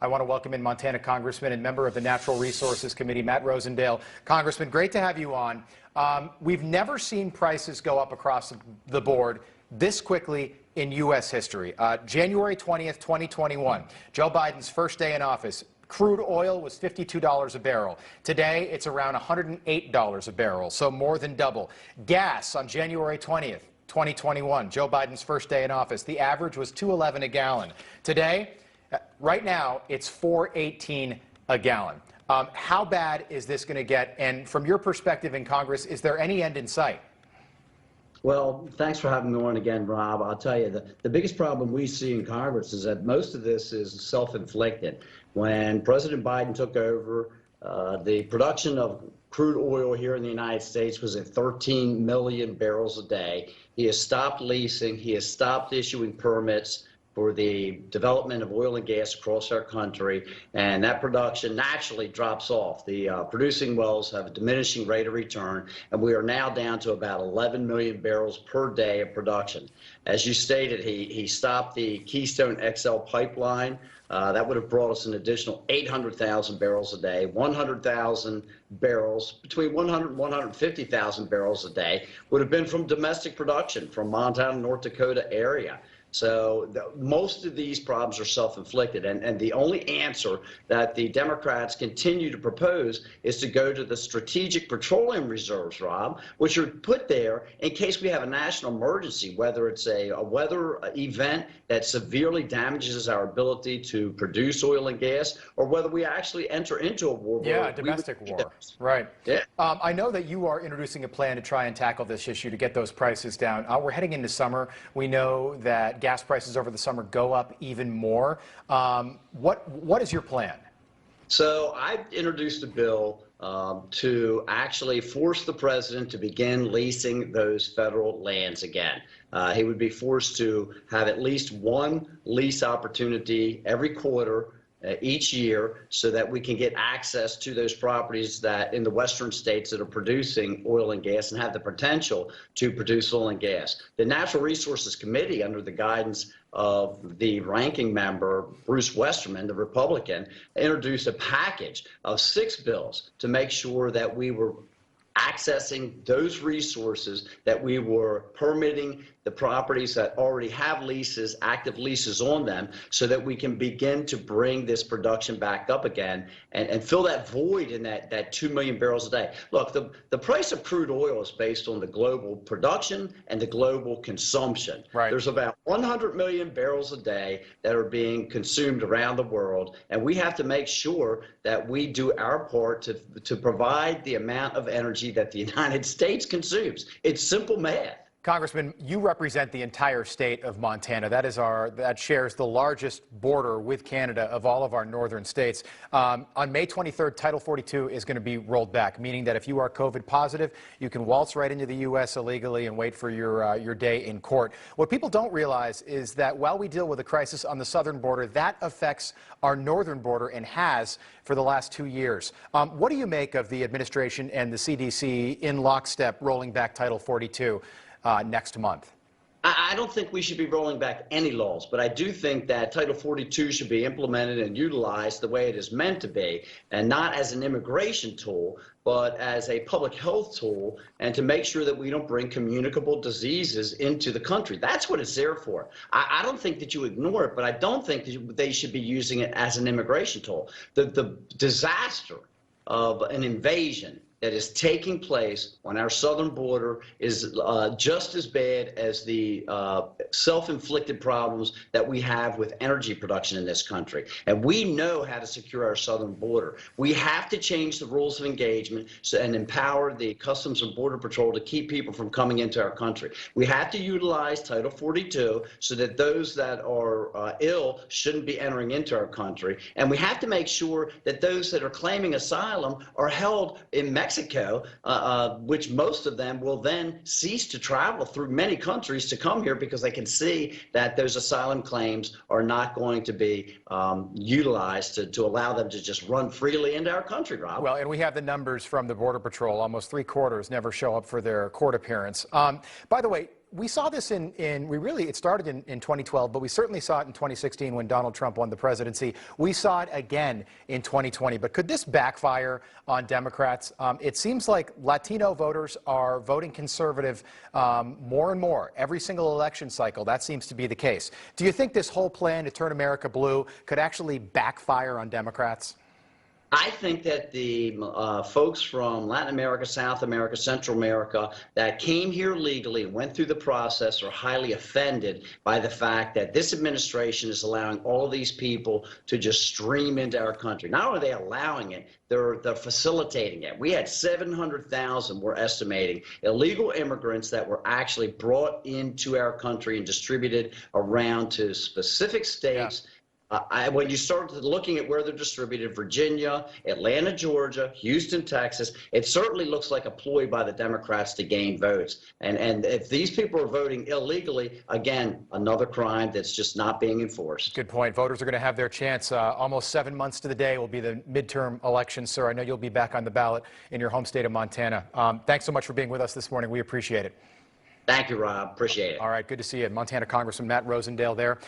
I want to welcome in Montana Congressman and member of the Natural Resources Committee, Matt Rosendale. Congressman, great to have you on. We've never seen prices go up across the board this quickly in U.S. history. January 20th, 2021, Joe Biden's first day in office. Crude oil was $52 a barrel. Today, it's around $108 a barrel, so more than double. Gas on January 20th, 2021, Joe Biden's first day in office, the average was $2.11 a gallon. Today, right now, it's $4.18 a gallon. How bad is this going to get? And from your perspective in Congress, is there any end in sight? Well, thanks for having me on again, Rob. I'll tell you, the biggest problem we see in Congress is that most of this is self-inflicted. When President Biden took over, the production of crude oil here in the United States was at 13 million barrels a day. He has stopped leasing. He has stopped issuing permits for the development of oil and gas across our country, and that production naturally drops off. The producing wells have a diminishing rate of return, and we are now down to about 11 million barrels per day of production. As you stated, he stopped the Keystone XL pipeline. That would have brought us an additional 800,000 barrels a day, 100,000 barrels, between 100 and 150,000 barrels a day would have been from domestic production from Montana, North Dakota area. So most of these problems are self-inflicted, and the only answer that the Democrats continue to propose is to go to the strategic petroleum reserves, Rob, which are put there in case we have a national emergency, whether it's a weather event that severely damages our ability to produce oil and gas, or whether we actually enter into a war. Yeah, domestic war. Right. Yeah. I know that you are introducing a plan to try and tackle this issue to get those prices down. We're heading into summer. We know that gas prices over the summer go up even more. What is your plan? So I introduced a bill to actually force the president to begin leasing those federal lands again. He would be forced to have at least one lease opportunity every quarter each year, so that we can get access to those properties that in the western states that are producing oil and gas and have the potential to produce oil and gas. The Natural Resources Committee, under the guidance of the ranking member, Bruce Westerman, the Republican, introduced a package of 6 bills to make sure that we were accessing those resources, that we were permitting the properties that already have leases, active leases on them, so that we can begin to bring this production back up again and fill that void in that 2 million barrels a day. Look, the price of crude oil is based on the global production and the global consumption. Right. There's about 100 million barrels a day that are being consumed around the world, and we have to make sure that we do our part to provide the amount of energy that the United States consumes. It's simple math. Congressman, you represent the entire state of Montana. That shares the largest border with Canada of all of our northern states. On May 23rd, Title 42 is going to be rolled back, meaning that if you are COVID positive, you can waltz right into the U.S. illegally and wait for your day in court. What people don't realize is that while we deal with a crisis on the southern border, that affects our northern border and has for the last 2 years. What do you make of the administration and the CDC in lockstep rolling back Title 42? Next month? I don't think we should be rolling back any laws, but I do think that Title 42 should be implemented and utilized the way it is meant to be, and not as an immigration tool, but as a public health tool, and to make sure that we don't bring communicable diseases into the country. That's what it's there for. I don't think that you ignore it, but I don't think that they should be using it as an immigration tool. The disaster of an invasion that is taking place on our southern border is just as bad as the self-inflicted problems that we have with energy production in this country. And we know how to secure our southern border. We have to change the rules of engagement and empower the Customs and Border Patrol to keep people from coming into our country. We have to utilize Title 42 so that those that are ill shouldn't be entering into our country. And we have to make sure that those that are claiming asylum are held in Mexico, which most of them will then cease to travel through many countries to come here because they can see that those asylum claims are not going to be utilized to allow them to just run freely into our country, Rob. Well, and we have the numbers from the Border Patrol. Almost 3/4 never show up for their court appearance. By the way, we saw this it started in 2012, but we certainly saw it in 2016 when Donald Trump won the presidency. We saw it again in 2020. But could this backfire on Democrats? It seems like Latino voters are voting conservative more and more every single election cycle. That seems to be the case. Do you think this whole plan to turn America blue could actually backfire on Democrats? I think that the folks from Latin America, South America, Central America that came here legally and went through the process are highly offended by the fact that this administration is allowing all of these people to just stream into our country. Not only are they allowing it, they're facilitating it. We had 700,000, we're estimating, illegal immigrants that were actually brought into our country and distributed around to specific states. Yeah. When you start looking at where they're distributed, Virginia, Atlanta, Georgia, Houston, Texas, it certainly looks like a ploy by the Democrats to gain votes. And if these people are voting illegally, again, another crime that's just not being enforced. Good point. Voters are going to have their chance. Almost 7 months to the day will be the midterm election, sir. I know you'll be back on the ballot in your home state of Montana. Thanks so much for being with us this morning. We appreciate it. Thank you, Rob. Appreciate it. All right. Good to see you. Montana Congressman Matt Rosendale there.